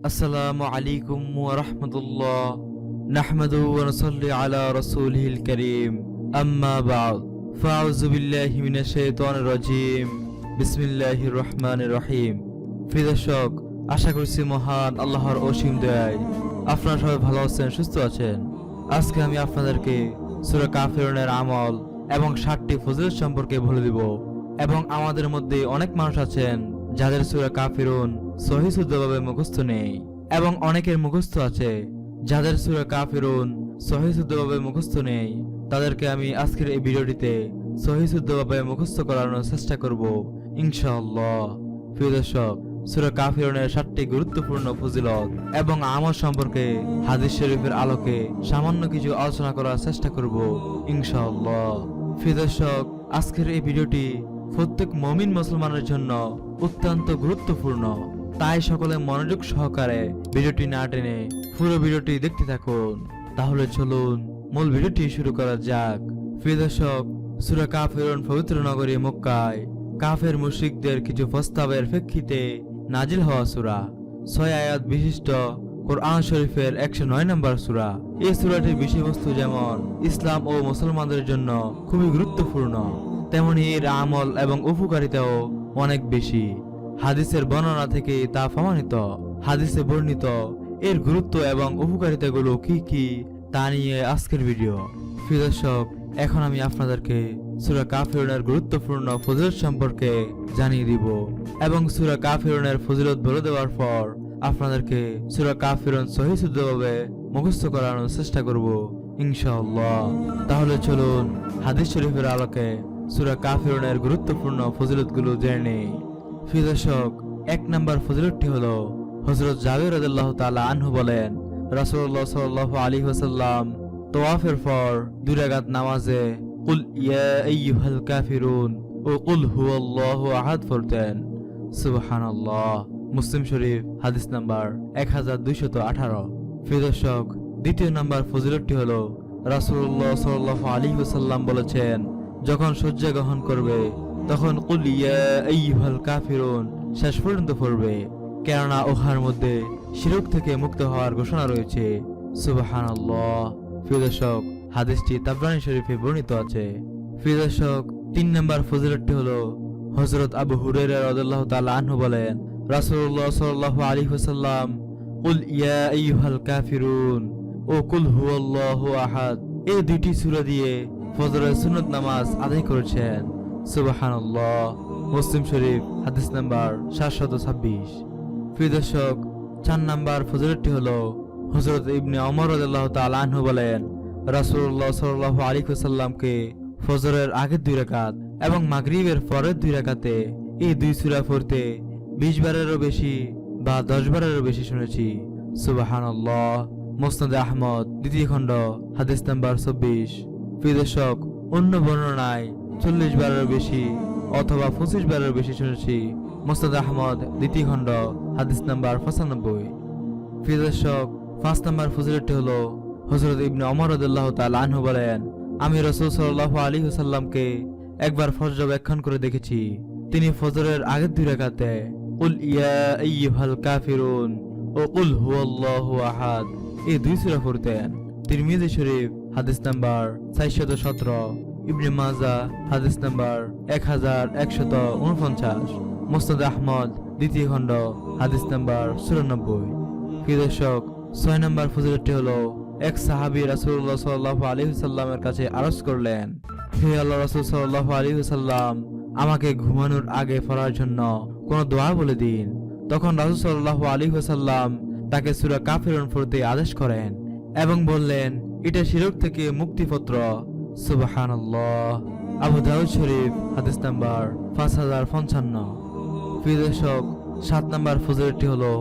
আসসালামু আলাইকুম ওয়া রাহমাতুল্লাহ নাহমাদুহু ওয়া নুসাল্লি আলা রাসূলিহিল কারীম আম্মা বা'দ ফাউযু বিল্লাহি মিনাশ শাইতানির রাজীম বিসমিল্লাহির রহমানির রহিম। প্রিয় দর্শক, আশা করছি মহান আল্লাহর অসীম দয়ায় আপনারা সবাই ভালো আছেন, সুস্থ আছেন। আজকে আমি আপনাদেরকে সূরা কাফিরুনের আমল এবং 7টি ফজিলত সম্পর্কে বলে দিব। এবং আমাদের মধ্যে অনেক মানুষ আছেন যাদের সূরা কাফিরুন সহিহ শুদ্ধভাবে মুখস্থ নেই, এবং অনেকের মুখস্থ আছে যাদের সূরা কাফিরুন সহিহ শুদ্ধভাবে মুখস্থ নেই। তাদেরকে আমি আজকের এই ভিডিওটিতে সহিহ শুদ্ধভাবে মুখস্থ করানোর চেষ্টা করব ইনশাআল্লাহ। প্রিয় দর্শক, সূরা কাফিরুনের 7টি গুরুত্বপূর্ণ ফজিলত এবং আমল সম্পর্কে হাদিস শরীফের আলোকে সামান্য কিছু আলোচনা করার চেষ্টা করব ইনশাআল্লাহ। প্রিয় দর্শক, আজকের এই ভিডিওটি প্রত্যেক মুমিন মুসলমানের জন্য অত্যন্ত গুরুত্বপূর্ণ, তাই সকলে মনোযোগ সহকারে ভিডিওটি না টেনে পুরো ভিডিওটি দেখতে থাকুন। তাহলে চলুন মূল ভিডিওটি শুরু করা যাক। প্রিয় দর্শক, সূরা কাফিরুন পবিত্র নগরী মক্কায় কাফের মুশরিকদের কিছু প্রস্তাবের প্রেক্ষিতে নাজিল হওয়া সূরা। 6 আয়াত বিশিষ্ট কোরআন শরীফের 109 নম্বর সূরা। এই সূরাটির বিষয়বস্তু যেমন ইসলাম ও মুসলমানদের জন্য খুবই গুরুত্বপূর্ণ, তেমনি এর আমল এবং উপকারিতাও অনেক বেশি। হাদিসের বর্ণনা থেকে তা প্রমাণিত। হাদিসে বর্ণিত এর গুরুত্ব এবং উপকারিতাগুলো কি কি তা নিয়ে আজকের ভিডিও। প্রিয় দর্শক, এখন আমি আপনাদেরকে সূরা কাফিরুনের গুরুত্বপূর্ণ ফজিলত সম্পর্কে জানিয়ে দিব, এবং সূরা কাফিরুনের ফজিলত বলে দেওয়ার পর আপনাদেরকে সূরা কাফিরুন সহিহ শুদ্ধভাবে মুখস্থ করানোর চেষ্টা করব ইনশাআল্লাহ। তাহলে চলুন হাদিস শরীফের আলোকে সূরা কাফিরুনের গুরুত্বপূর্ণ ফজিলতগুলো জেনে নেই। প্রিয় দর্শক, 1 নম্বর ফজিলতটি হলো হযরত জাবের রাদিয়াল্লাহু তাআলা আনহু বলেন, রাসূলুল্লাহ সাল্লাল্লাহু আলাইহি ওয়াসাল্লাম তাওয়াফের পর 2 রাকাত নামাজে কুল ইয়া আইয়ুহাল কাফিরুন ও কুল হুয়াল্লাহু আহাদ পড়তেন। সুবহানাল্লাহ। মুসলিম শরীফ হাদিস নাম্বার 1218। প্রিয় দর্শক, 2 নম্বর ফজিলতটি হলো রাসূলুল্লাহ সাল্লাল্লাহু আলাইহি ওয়াসাল্লাম বলেছেন, যখন সূর্য গ্রহণ করবে তখন কুল ইয়া আইয়ুহাল কাফিরুন শেষ পর্যন্ত পড়বে, কেননা উহার মধ্যে শিরক থেকে মুক্ত হওয়ার ঘোষণা রয়েছে। সুবহানাল্লাহ। প্রিয় দর্শক, হাদিসটি তাবরানী শরীফে বর্ণিত আছে। প্রিয় দর্শক, 3 নম্বর ফজিলতটি হলো হযরত আবু হুরায়রা রাদিয়াল্লাহু তাআলা আনহু বলেন, রাসূলুল্লাহ সাল্লাল্লাহু আলাইহি ওয়াসাল্লাম কুল ইয়া আইয়ুহাল কাফিরুন ও কুল হুয়াল্লাহু আহাদ এই 2টি সূরা দিয়ে ফজরের সুন্নত নামাজ আদায় করেছেন। সুবহানাল্লাহ। মুসলিম শরীফ হাদিস নাম্বার 726। প্রিয় দর্শক, 4 নম্বর ফজিলতটি হলো হযরত ইবনে ওমর রাদিয়াল্লাহু তাআলা আনহু বলেন, রাসূলুল্লাহ সাল্লাল্লাহু আলাইহি ওয়াসাল্লামকে ফজরের আগের 2 রাকাত এবং মাগরিবের পরের 2 রাকাতে এই 2 সূরা পড়তে 20 বারেরও বেশি বা 10 বারেরও বেশি শুনেছি। সুবহানাল্লাহ। মুসনাদ আহমদ 2য় খণ্ড হাদিস নাম্বার 24। প্রিয় দর্শক, অন্য বর্ণনায় 40 বারেরও বেশি অথবা 25 বারেরও বেশি শুনেছি। মুসনাদ আহমদ 2য় খণ্ড হাদিস নাম্বার 95। প্রিয় দর্শক, 5 নম্বর ফজিলতটি হলো হযরত ইবনে ওমর রাদিয়াল্লাহু তাআলা আনহু বলেন, আমি রাসূল সাল্লাল্লাহু আলাইহি ওয়াসাল্লামকে একবার ফজর ব্যাখ্যান করে দেখেছি। তিনি ফজরের আগের 2 রাকাতে কুল ইয়া আইয়ুহাল কাফিরুন ও কুল হুয়াল্লাহু আহাদ এই 2 সূরা পড়তেন। তিরমিজি শরীফ হাদিস নাম্বার 417, ইবনে মাজাহ হাদিস নাম্বার 1149, মুসনাদ আহমদ 2য় খণ্ড হাদিস নাম্বার 94। প্রিয় দর্শক, 6 নম্বর ফজিলতটি হলো এক সাহাবী রাসূলুল্লাহ সাল্লাল্লাহু আলাইহি ওয়াসাল্লামের কাছে আরজ করলেন, হে আল্লাহর রাসূল সাল্লাল্লাহু আলাইহি ওয়াসাল্লাম, আমাকে ঘুমানোর আগে পড়ার জন্য কোন দোয়া বলে দিন। তখন রাসূল সাল্লাল্লাহু আলাইহি ওয়াসাল্লাম তাকে সূরা কাফিরুন পড়তে আদেশ করেন এবং বললেন, এটা শিরক থেকে মুক্তিপত্র। সুবহানাল্লাহ। আবু দাউদ শরীফ হাদিস নাম্বার 5055। প্রিয় দর্শক, 7 নম্বর ফজিলতটি হলো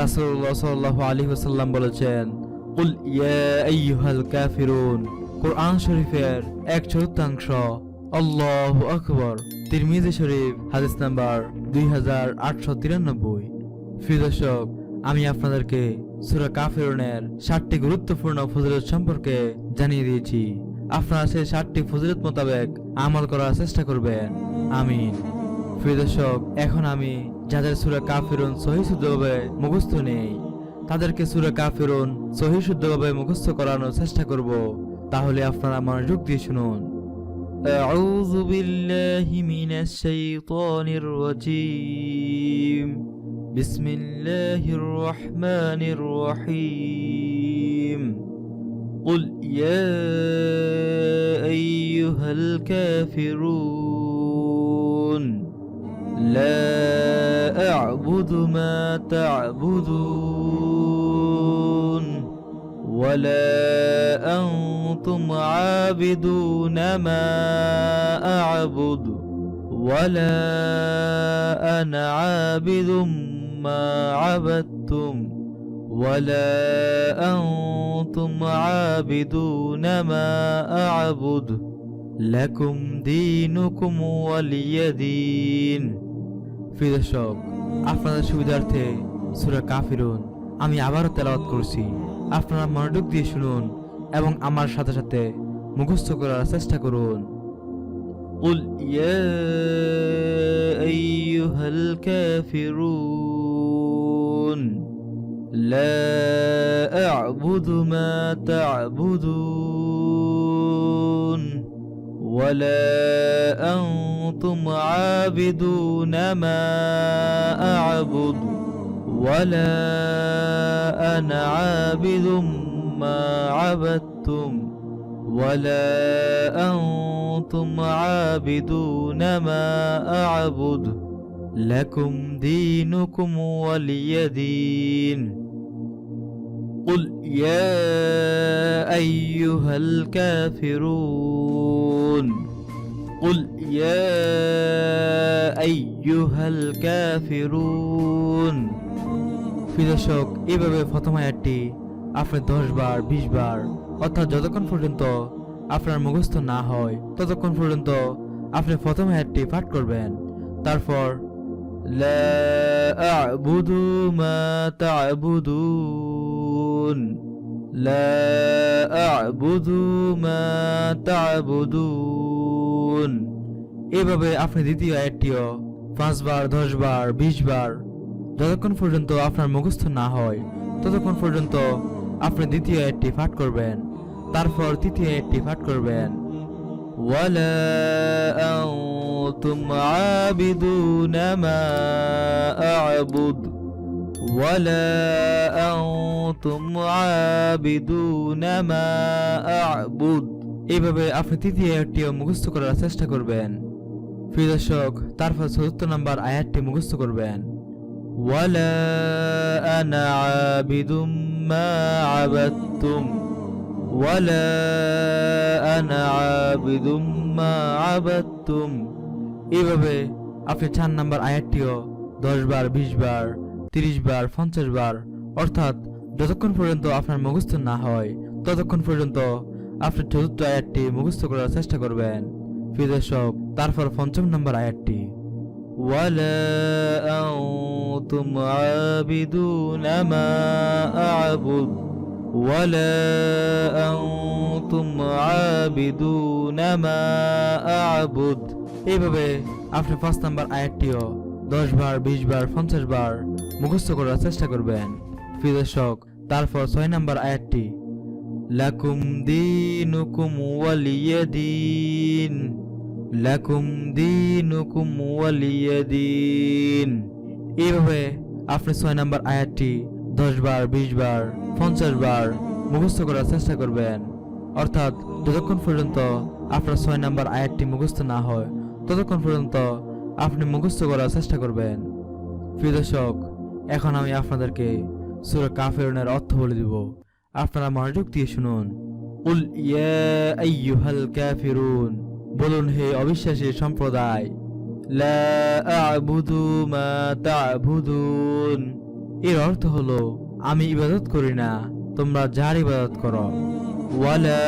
রাসূলুল্লাহ সাল্লাল্লাহু আলাইহি ওয়াসাল্লাম বলেছেন, কুল ইয়া আইয়ুহাল কাফিরুন কোরআন শরীফের 1/4। আল্লাহু আকবার। তিরমিজি শরীফ হাদিস নাম্বার 2893। প্রিয় দর্শক, আমি আপনাদেরকে সূরা কাফিরুনের 7টি গুরুত্বপূর্ণ ফজিলত সম্পর্কে জানিয়ে দিয়েছি। আপনারা সেই 7টি ফজিলত মোতাবেক আমল করার চেষ্টা করবেন। আমিন। প্রিয় দর্শক, এখন আমি যাদের সূরা কাফিরুন সহিহ শুদ্ধভাবে মুখস্থ নেই তাদেরকে সূরা কাফিরুন সহিহ শুদ্ধভাবে মুখস্থ করানোর চেষ্টা করব। তাহলে আপনারা মনোযোগ দিয়ে শুনুন। আউযু বিল্লাহি মিনাশ শাইতানির রাজীম। বিসমিল্লাহির রহমানির রহিম। قل يا أيها الكافرون لا أعبد ما تعبدون ولا أنتم عابدون ما أعبد ولا أنا عابد ما عبدتم ولا أنتم عابدون ما أعبد لكم دينكم ولي دين। প্রিয় দর্শক, আপনাদের সুবিধার্থে সূরা কাফিরুন আমি আবারও তেলাওয়াত করছি। আপনারা মনোযোগ দিয়ে শুনুন এবং আমার সাথে সাথে মুখস্থ করার চেষ্টা করুন। قل يا أيها الكافرون لا أعبد ما تعبدون ولا أنتم عابدون ما أعبد ولا أنا عابد ما عبدتم ولا أنتم عابدون ما أعبد لكم دينكم ولي دين। قل يا أيها الكافرون قل يا أيها الكافرون। প্রিয় দর্শক, এইভাবে প্রথম আয়াতটি আপনি 10 বার 20 বার অর্থাৎ যতক্ষণ পর্যন্ত আপনার মুখস্থ না হয় ততক্ষণ পর্যন্ত আপনি প্রথম আয়াতটি পাঠ করবেন। তারপর লা আ'বুদু মা তা'বুদুন লা আ'বুদু মা তা'বুদুন। এভাবে আপনি দ্বিতীয় আয়াতটিও 5 বার 10 বার 20 বার যতক্ষণ পর্যন্ত আপনার মুখস্থ না হয় ততক্ষণ পর্যন্ত আপনি দ্বিতীয় আয়াতটি পাঠ করবেন। তারপর তৃতীয় আয়াতটি পাঠ করবেন। ওয়ালা আনতুম আবিদুনা মা আ'বুদ ওয়ালা আনতুম আবিদুনা মা আ'বুদ। এইভাবে আপনি তৃতীয় আয়াতটিও মুখস্থ করার চেষ্টা করবেন। প্রিয় দর্শক, তারপর ৪র্থ নম্বর আয়াতটি মুখস্থ করবেন। ওয়ালা আনা আবিদুম মা আবাদতুম ওয়ালা আনা আবিদুম মা আবাদতুম। এইভাবে আপনি ৪ নম্বর আয়াতটিও 10 বার 20 বার 30 বার 50 বার অর্থাৎ যতক্ষণ পর্যন্ত আপনার মুখস্থ না হয় ততক্ষণ পর্যন্ত আপনি ৪র্থ আয়াতটি মুখস্থ করার চেষ্টা করবেন। প্রিয় দর্শক, তারপর ৫ম নম্বর আয়াতটি ওয়ালা আনতুম আবিদুনা মা আ'বুদ ওয়ালা আনতুম আবিদুনা মা আ'বুদ। এইভাবে আপনি ৫ নম্বর আয়াতটিও 10 বার 20 বার 50 বার মুখস্থ করার চেষ্টা করবেন। প্রিয় দর্শক, তারপর ৬ নম্বর আয়াতটি লাকুম দীনুকুম ওয়ালিয়া দীন লাকুম দীনুকুম ওয়ালিয়া দীন। এইভাবে আপনি ৬ নম্বর আয়াতটি 10 বার 20 বার 50 বার মুখস্থ করার চেষ্টা করবেন। অর্থাৎ যতক্ষণ পর্যন্ত আপনার ৬ নম্বর আয়াতটি মুখস্থ না হয় ততক্ষণ পর্যন্ত আপনি মুখস্থ করার চেষ্টা করবেন। প্রিয় দর্শক, এখন আমি আপনাদেরকে সূরা কাফিরুনের অর্থ বলে দিব। আপনারা মনোযোগ দিয়ে শুনুন। কুল ইয়া আইয়ুহাল কাফিরুন, বলুন হে অবিশ্বাসী সম্প্রদায়। লা আ'বুদু মা তা'বুদুন, এর অর্থ হলো আমি ইবাদত করি না, তোমরা যার ইবাদত করো। ওয়ালা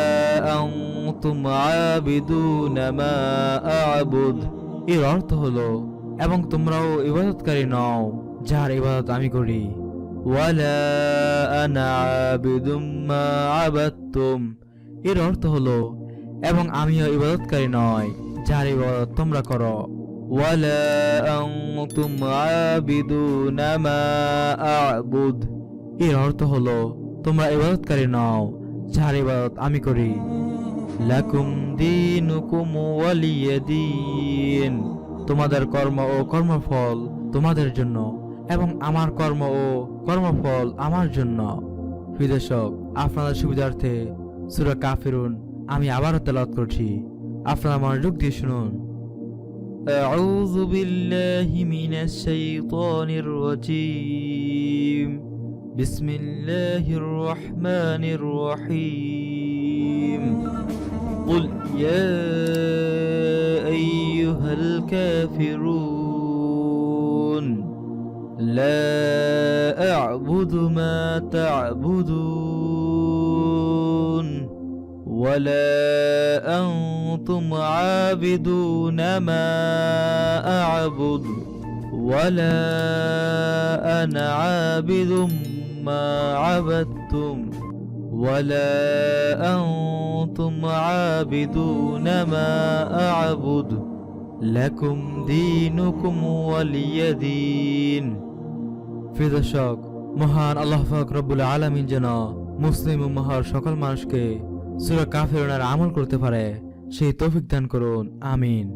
আনতুম আবিদুনা মা আ'বুদ, এর অর্থ হলো এবং তোমরাও ইবাদতকারী নও যার ইবাদত আমি করি। ওয়ালা আনা আবিদুম মা আবাদতুম, এর অর্থ হলো এবং আমিও ইবাদতকারী নয় যার ইবাদত তোমরা করো। ওয়ালা আনতুম আবিদুনা মা আ'বুদ, এর অর্থ হলো তোমরা ইবাদতকারী নও, যার ইবাদত আমি করি। লাকুম দীনুকুম ওয়ালিয়াদিন, তোমাদের কর্ম ও কর্মফল তোমাদের জন্য এবং আমার কর্ম ও কর্মফল আমার জন্য। প্রিয় দর্শক, আপনাদের সুবিধার্থে সূরা কাফিরুন আমি আবারও তেলাওয়াত করছি, আপনারা মনোযোগ দিয়ে শুনুন। আউযু বিল্লাহি মিনাশ শাইতানির রাজীম। বিসমিল্লাহির রহমানির রহিম। قل يا أيها الكافرون لا أعبد ما تعبدون ولا أنتم عابدون ما أعبد ولا أنا عابد ما عبدتم ولا أنتم عابدون ما أعبد لكم دينكم ولي دين। প্রিয় দর্শক, মহান আল্লাহ পাক রব্বুল আলামিন যেন মুসলিম উম্মাহর সকল মানুষকে সূরা কাফিরুনের আমল করতে পারে সেই তৌফিক দান করুন, আমিন।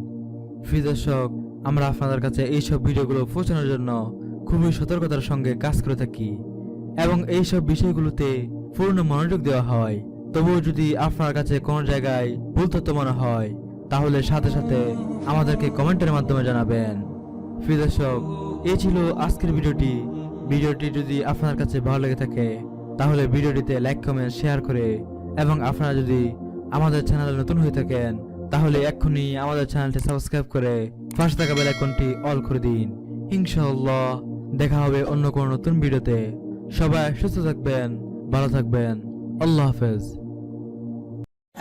প্রিয় দর্শক, আমরা আপনাদের কাছে এইসব ভিডিওগুলো পৌঁছানোর জন্য খুবই সতর্কতার সঙ্গে কাজ করে থাকি এবং এইসব বিষয়গুলোতে পূর্ণ মনোযোগ দেওয়া হয়। তবুও যদি আপনার কাছে কোনো জায়গায় ভুল তথ্য মনে হয় তাহলে সাথে সাথে আমাদেরকে কমেন্টের মাধ্যমে জানাবেন। প্রিয় দর্শক, এই ছিল আজকের ভিডিওটি। ভিডিওটি যদি আপনার কাছে ভালো লেগে থাকে তাহলে ভিডিওটিতে লাইক, কমেন্ট, শেয়ার করে এবং আপনারা যদি আমাদের চ্যানেলে নতুন হয়ে থাকেন তাহলে এক্ষুনি আমাদের চ্যানেলটি সাবস্ক্রাইব করে পাশে থাকা বেল আইকনটি অল করে দিন। ইনশাআল্লাহ দেখা হবে অন্য কোনো নতুন ভিডিওতে। সবাই সুস্থ থাকবেন, ভালো থাকবেন। আল্লাহ হাফেজ।